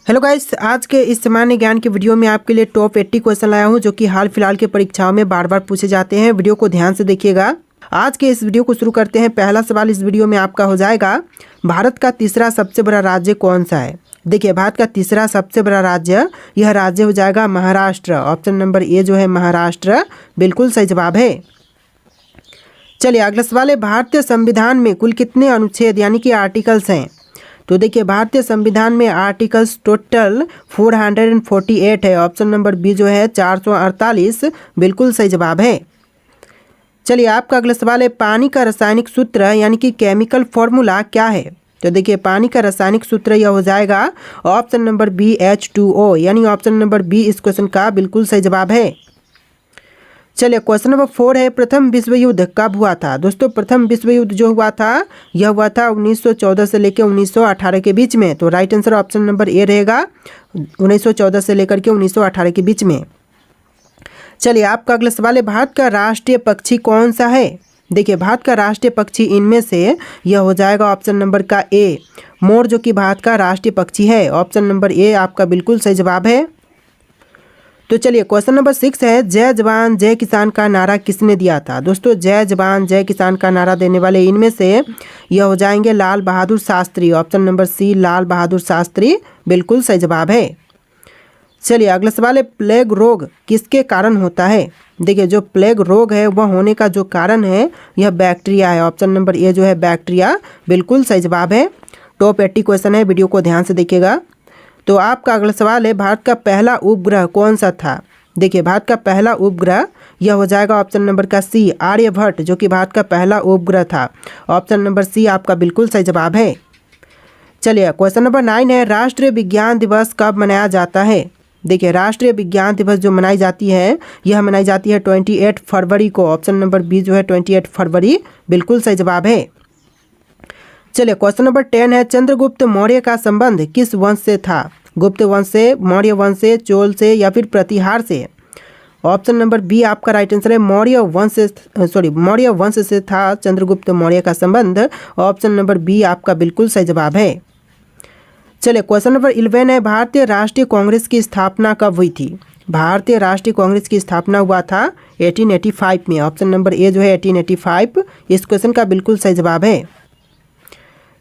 Hello guys, आज के इस सामान्य ज्ञान के वीडियो में आपके लिए टॉप 80 क्वेश्चन लाया हूं जो कि हाल फिलहाल के परीक्षाओं में बार बार पूछे जाते हैं। वीडियो को ध्यान से देखिएगा। आज के इस वीडियो को शुरू करते हैं। पहला सवाल इस वीडियो में आपका हो जाएगा, भारत का तीसरा सबसे बड़ा राज्य कौन सा है। देखिए, भारत का तीसरा सबसे बड़ा राज्य, यह राज्य हो जाएगा महाराष्ट्र। ऑप्शन नंबर ए जो है महाराष्ट्र, बिल्कुल सही जवाब है। चलिए अगला सवाल है, भारतीय संविधान में कुल कितने अनुच्छेद यानी कि आर्टिकल्स हैं। तो देखिए, भारतीय संविधान में आर्टिकल्स टोटल 448 है। ऑप्शन नंबर बी जो है 448, बिल्कुल सही जवाब है। चलिए आपका अगला सवाल है, पानी का रासायनिक सूत्र यानी कि केमिकल फॉर्मूला क्या है। तो देखिए, पानी का रासायनिक सूत्र यह हो जाएगा ऑप्शन नंबर बी H2O, यानी ऑप्शन नंबर बी इस क्वेश्चन का बिल्कुल सही जवाब है। चलिए क्वेश्चन नंबर 4 है, प्रथम विश्व युद्ध कब हुआ था। दोस्तों, प्रथम विश्व युद्ध जो हुआ था यह हुआ था 1914 से लेकर 1918 के बीच में। तो right answer option number A रहेगा, 1914 से लेकर के 1918 के बीच में। चलिए आपका अगला सवाल है, भारत का राष्ट्रीय पक्षी कौन सा है। देखिए, भारत का राष्ट्रीय पक्षी इनमें से यह हो जाएगा ऑप्शन नंबर का ए, मोर, जो कि भारत का राष्ट्रीय पक्षी है। ऑप्शन नंबर ए आपका बिल्कुल सही जवाब है। तो चलिए क्वेश्चन नंबर 6 है, जय जवान जय किसान का नारा किसने दिया था। दोस्तों, जय जवान जय किसान का नारा देने वाले इनमें से यह हो जाएंगे लाल बहादुर शास्त्री। ऑप्शन नंबर सी लाल बहादुर शास्त्री, बिल्कुल सही जवाब है। चलिए अगला सवाल है, प्लेग रोग किसके कारण होता है। देखिए, जो प्लेग रोग है वह होने का जो कारण है यह बैक्टीरिया है। ऑप्शन नंबर ए जो है बैक्टीरिया, बिल्कुल सही जवाब है। टॉप 80 क्वेश्चन है, वीडियो को ध्यान से देखिएगा। तो आपका अगला सवाल है, भारत का पहला उपग्रह कौन सा था। देखिए, भारत का पहला उपग्रह यह हो जाएगा ऑप्शन नंबर का सी आर्यभट्ट, जो कि भारत का पहला उपग्रह था। ऑप्शन नंबर सी आपका बिल्कुल सही जवाब है। चलिए क्वेश्चन नंबर 9 है, राष्ट्रीय विज्ञान दिवस कब मनाया जाता है। देखिए, राष्ट्रीय विज्ञान दिवस जो मनाई जाती है यह मनाई जाती है 28 फरवरी को। ऑप्शन नंबर बी जो है 28 फरवरी, बिल्कुल सही जवाब है। चलिए क्वेश्चन नंबर 10 है, चंद्रगुप्त मौर्य का संबंध किस वंश से था। गुप्त वंश से, मौर्य वंश से, चोल से या फिर प्रतिहार से। ऑप्शन नंबर बी आपका राइट आंसर है, मौर्य वंश से था चंद्रगुप्त मौर्य का संबंध। ऑप्शन नंबर बी आपका बिल्कुल सही जवाब है। चलिए क्वेश्चन नंबर 11 है, भारतीय राष्ट्रीय कांग्रेस की स्थापना कब हुई थी। भारतीय राष्ट्रीय कांग्रेस की स्थापना हुआ था 1885 में। ऑप्शन नंबर ए जो है 1885, इस क्वेश्चन का बिल्कुल सही जवाब है।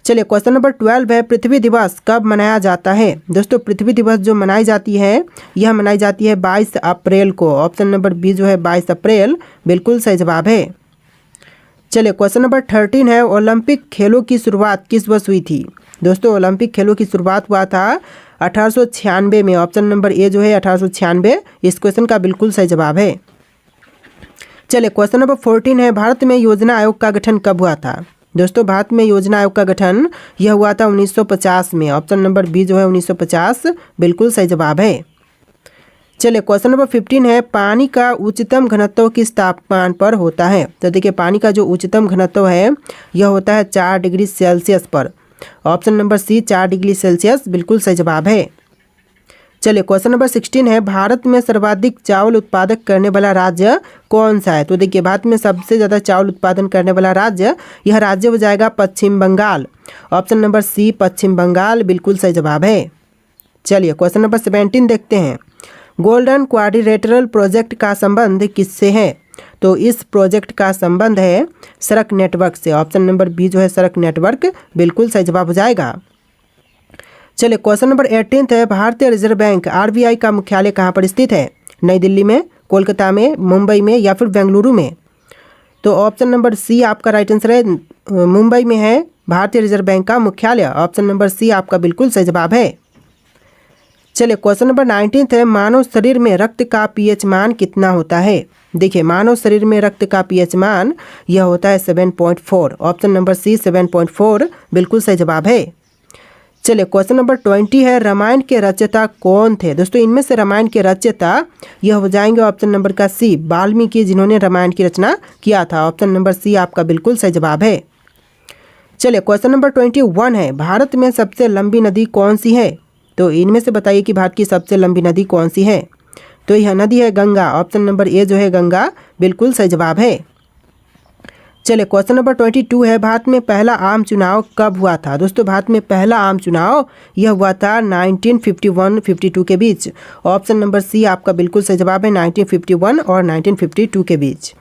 चलिए क्वेश्चन नंबर 12 है, पृथ्वी दिवस कब मनाया जाता है। दोस्तों, पृथ्वी दिवस जो मनाई जाती है यह मनाई जाती है 22 अप्रैल को। ऑप्शन नंबर बी जो है 22 अप्रैल, बिल्कुल सही जवाब है। चलिए क्वेश्चन नंबर 13 है, ओलंपिक खेलों की शुरुआत किस वर्ष हुई थी। दोस्तों, ओलंपिक खेलों की शुरुआत हुआ था 1896 में। ऑप्शन नंबर ए जो है 1896, इस क्वेश्चन का बिल्कुल सही जवाब है। चलिए क्वेश्चन नंबर 14 है, भारत में योजना आयोग का गठन कब हुआ था। दोस्तों, भारत में योजना आयोग का गठन यह हुआ था 1950 में। ऑप्शन नंबर बी जो है 1950, बिल्कुल सही जवाब है। चलिए क्वेश्चन नंबर 15 है, पानी का उच्चतम घनत्व किस तापमान पर होता है। तो देखिए, पानी का जो उच्चतम घनत्व है यह होता है 4 डिग्री सेल्सियस पर। Option number C 4 degree Celsius, बिल्कुल सही जवाब है। चलिए क्वेश्चन नंबर 16 है, भारत में सर्वाधिक चावल उत्पादक करने वाला राज्य कौन सा है। तो देखिए, भारत में सबसे ज़्यादा चावल उत्पादन करने वाला राज्य, यह राज्य हो जाएगा पश्चिम बंगाल। ऑप्शन नंबर सी पश्चिम बंगाल, बिल्कुल सही जवाब है। चलिए क्वेश्चन नंबर 17 देखते हैं, गोल्डन क्वाड्रिलेटरल प्रोजेक्ट का संबंध किससे है। तो इस प्रोजेक्ट का संबंध है सड़क नेटवर्क से। ऑप्शन नंबर बी जो है सड़क नेटवर्क, बिल्कुल सही जवाब हो जाएगा। चलिए क्वेश्चन नंबर 18 है, भारतीय रिजर्व बैंक RBI का मुख्यालय कहाँ पर स्थित है। नई दिल्ली में, कोलकाता में, मुंबई में या फिर बेंगलुरु में। तो ऑप्शन नंबर सी आपका राइट आंसर है, मुंबई में है भारतीय रिजर्व बैंक का मुख्यालय। ऑप्शन नंबर सी आपका बिल्कुल सही जवाब है। चलिए क्वेश्चन नंबर 19 है, मानव शरीर में रक्त का pH मान कितना होता है। देखिए, मानव शरीर में रक्त का pH मान यह होता है 7.4। ऑप्शन नंबर सी 7.4, बिल्कुल सही जवाब है। चलिए क्वेश्चन नंबर 20 है, रामायण के रचयिता कौन थे। दोस्तों, इनमें से रामायण के रचयिता यह हो जाएंगे ऑप्शन नंबर का सी वाल्मीकि, जिन्होंने रामायण की रचना किया था। ऑप्शन नंबर सी आपका बिल्कुल सही जवाब है। चलिए क्वेश्चन नंबर 21 है, भारत में सबसे लंबी नदी कौन सी है। तो इनमें से बताइए कि भारत की सबसे लंबी नदी कौन सी है। तो यह नदी है गंगा। ऑप्शन नंबर ए जो है गंगा, बिल्कुल सही जवाब है। चलिए क्वेश्चन नंबर 22 है, भारत में पहला आम चुनाव कब हुआ था। दोस्तों भारत में पहला आम चुनाव यह हुआ था 1951-52 के बीच। ऑप्शन नंबर सी आपका बिल्कुल सही जवाब है, 1951 और 1952 के बीच।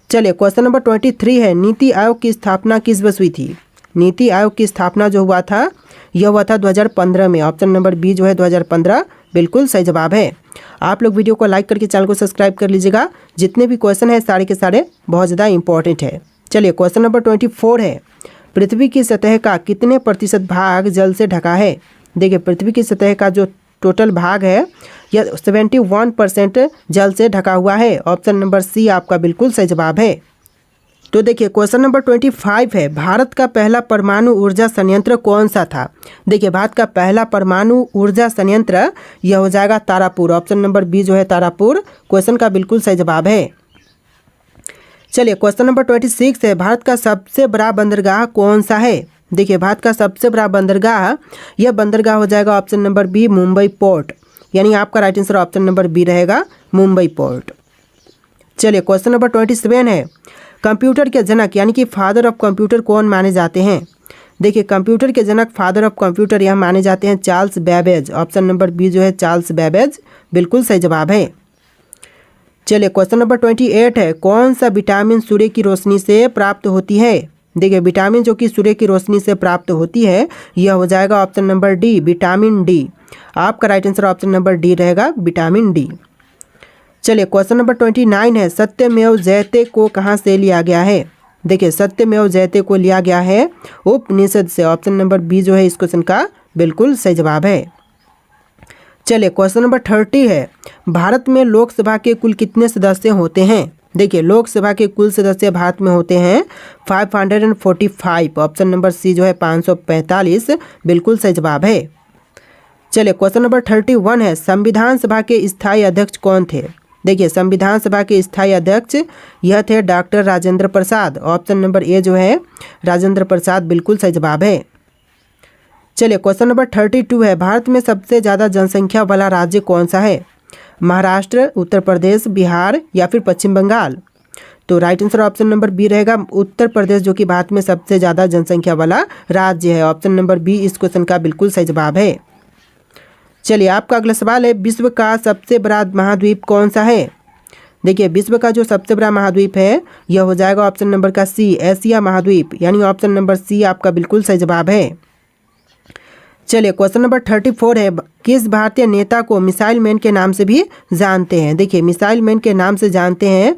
चलिए क्वेश्चन नंबर 23 है, नीति आयोग की स्थापना किस वर्ष हुई थी। नीति आयोग की स्थापना जो हुआ था यह हुआ था 2015 में। ऑप्शन नंबर बी जो है 2015 बिल्कुल सही जवाब है। आप लोग वीडियो को लाइक करके चैनल को सब्सक्राइब कर लीजिएगा। जितने भी क्वेश्चन है सारे के सारे बहुत ज़्यादा इंपॉर्टेंट है। चलिए क्वेश्चन नंबर 24 है, पृथ्वी की सतह का कितने प्रतिशत भाग जल से ढका है। देखिए पृथ्वी की सतह का जो टोटल भाग है यह 71% जल से ढका हुआ है। ऑप्शन नंबर सी आपका बिल्कुल सही जवाब है। तो देखिए क्वेश्चन नंबर 25 है, भारत का पहला परमाणु ऊर्जा संयंत्र कौन सा था। देखिए भारत का पहला परमाणु ऊर्जा संयंत्र यह हो जाएगा तारापुर। ऑप्शन नंबर बी जो है तारापुर क्वेश्चन का बिल्कुल सही जवाब है। चलिए क्वेश्चन नंबर 26 है, भारत का सबसे बड़ा बंदरगाह कौन सा है। देखिए भारत का सबसे बड़ा बंदरगाह यह बंदरगाह हो जाएगा option number B Mumbai port, यानी आपका right answer option number B रहेगा मुंबई पोर्ट। चलिए क्वेश्चन नंबर 27 है, कंप्यूटर के जनक यानी कि फादर ऑफ कंप्यूटर कौन माने जाते हैं। देखिए कंप्यूटर के जनक फादर ऑफ कंप्यूटर यह माने जाते हैं Charles Babbage. Option number B जो है चार्ल्स बेबेज बिल्कुल सही जवाब है। चलिए क्वेश्चन नंबर 28 है, कौन सा विटामिन सूर्य की रोशनी से प्राप्त होती है। देखिए विटामिन जो कि सूर्य की रोशनी से प्राप्त होती है यह हो जाएगा option number D vitamin D. आपका right answer option number D रहेगा विटामिन डी। चलिए क्वेश्चन नंबर 29 है, सत्यमेव जयते को कहाँ से लिया गया है। देखिए सत्यमेव जयते को लिया गया है उपनिषद से। ऑप्शन नंबर बी जो है इस क्वेश्चन का बिल्कुल सही जवाब है। चलिए क्वेश्चन नंबर 30 है, भारत में लोकसभा के कुल कितने सदस्य होते हैं। देखिए लोकसभा के कुल सदस्य भारत में होते हैं 545। ऑप्शन नंबर सी जो है 545 बिल्कुल सही जवाब है। चलिए क्वेश्चन नंबर 31 है, संविधान सभा के स्थायी अध्यक्ष कौन थे। देखिए संविधान सभा के स्थायी अध्यक्ष यह थे doctor Rajendra Prasad. Option number A जो है राजेंद्र प्रसाद बिल्कुल सही जवाब है। चलिए क्वेश्चन नंबर 32 है, भारत में सबसे ज़्यादा जनसंख्या वाला राज्य कौन सा है। महाराष्ट्र, उत्तर प्रदेश, बिहार या फिर पश्चिम बंगाल। तो right answer option number B रहेगा उत्तर प्रदेश, जो कि भारत में सबसे ज़्यादा जनसंख्या वाला राज्य है। ऑप्शन नंबर बी इस क्वेश्चन का बिल्कुल सही जवाब है। चलिए आपका अगला सवाल है, विश्व का सबसे बड़ा महाद्वीप कौन सा है। देखिए विश्व का जो सबसे बड़ा महाद्वीप है यह हो जाएगा ऑप्शन नंबर का सी एशिया महाद्वीप, यानी ऑप्शन नंबर सी आपका बिल्कुल सही जवाब है। चलिए क्वेश्चन नंबर 34 है, किस भारतीय नेता को मिसाइल मैन के नाम से भी जानते हैं। देखिए मिसाइल मैन के नाम से जानते हैं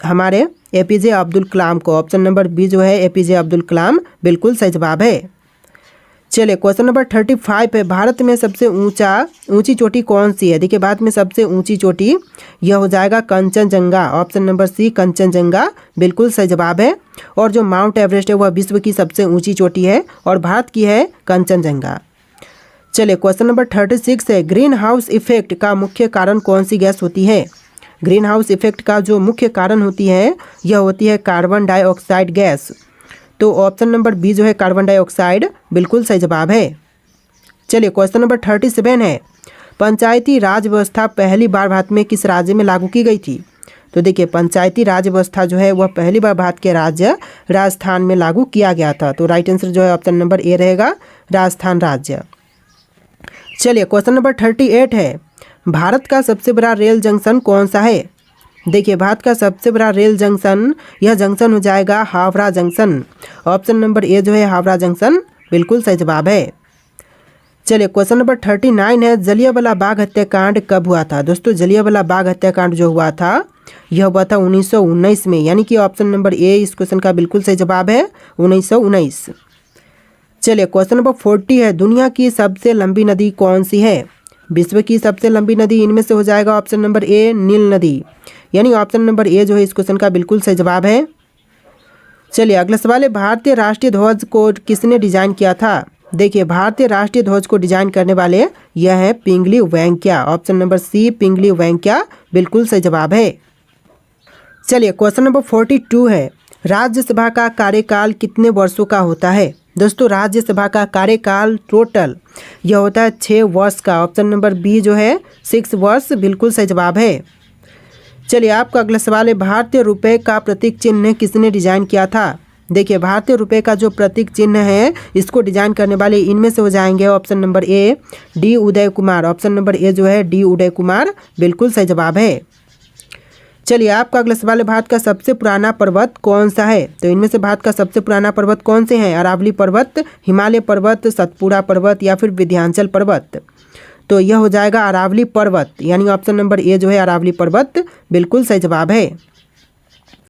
हमारे एपीजे अब्दुल कलाम को। ऑप्शन नंबर बी जो है एपीजे अब्दुल कलाम बिल्कुल सही जवाब है। चलिए क्वेश्चन नंबर 35 है, भारत में सबसे ऊंची चोटी कौन सी है। देखिए भारत में सबसे ऊंची चोटी यह हो जाएगा Kanchenjunga. Option number C Kanchenjunga बिल्कुल सही जवाब है। और जो माउंट एवरेस्ट है वह विश्व की सबसे ऊंची चोटी है और भारत की है कंचनजंगा। चलिए क्वेश्चन नंबर 36 है, ग्रीन हाउस इफेक्ट का मुख्य कारण कौन सी गैस होती है। ग्रीन हाउस इफेक्ट का जो मुख्य कारण होती है यह होती है कार्बन डाइऑक्साइड गैस। तो ऑप्शन नंबर बी जो है कार्बन डाइऑक्साइड बिल्कुल सही जवाब है। चलिए क्वेश्चन नंबर 37 है, पंचायती राज व्यवस्था पहली बार भारत में किस राज्य में लागू की गई थी। तो देखिए पंचायती राज व्यवस्था जो है वह पहली बार भारत के राज्य राजस्थान में लागू किया गया था। तो राइट आंसर जो है ऑप्शन नंबर ए रहेगा राजस्थान राज्य। चलिए क्वेश्चन नंबर 38 है, भारत का सबसे बड़ा रेल जंक्शन कौन सा है। देखिए भारत का सबसे बड़ा रेल जंक्शन यह जंक्शन हो जाएगा Howrah junction. Option number A जो है हावड़ा जंक्शन बिल्कुल सही जवाब है। चलिए क्वेश्चन नंबर 39 है, जलियांवाला बाग हत्याकांड कब हुआ था। दोस्तों जलियांवाला बाग हत्याकांड जो हुआ था यह हुआ था 1919 में, यानी कि ऑप्शन नंबर ए इस क्वेश्चन का बिल्कुल सही जवाब है 1919। चलिए क्वेश्चन नंबर 40 है, दुनिया की सबसे लंबी नदी कौन सी है। विश्व की सबसे लंबी नदी इनमें से हो जाएगा ऑप्शन नंबर ए नील नदी, यानी ऑप्शन नंबर ए जो है इस क्वेश्चन का बिल्कुल सही जवाब है। चलिए अगला सवाल है, भारतीय राष्ट्रीय ध्वज को किसने डिजाइन किया था। देखिए भारतीय राष्ट्रीय ध्वज को डिजाइन करने वाले यह है पिंगली वेंकैया। ऑप्शन नंबर सी पिंगली वेंकैया बिल्कुल सही जवाब है। चलिए क्वेश्चन नंबर 42 है, राज्यसभा का कार्यकाल कितने वर्षों का होता है। दोस्तों राज्यसभा का कार्यकाल टोटल यह होता है 6 वर्ष का। ऑप्शन नंबर बी जो है 6 वर्ष बिल्कुल सही जवाब है। चलिए आपका अगला सवाल है, भारतीय रुपए का प्रतीक चिन्ह किसने डिजाइन किया था। देखिए भारतीय रुपए का जो प्रतीक चिन्ह है इसको डिजाइन करने वाले इनमें से हो जाएंगे option number A D Uday Kumar. Option number A जो है डी उदय कुमार बिल्कुल सही जवाब है। चलिए आपका अगला सवाल है, भारत का सबसे पुराना पर्वत कौन सा है। तो इनमें से भारत का सबसे पुराना पर्वत कौन से हैं, अरावली पर्वत, हिमालय पर्वत, सतपुड़ा पर्वत या फिर विंध्याचल पर्वत। तो यह हो जाएगा अरावली पर्वत, यानी ऑप्शन नंबर ए जो है अरावली पर्वत बिल्कुल सही जवाब है।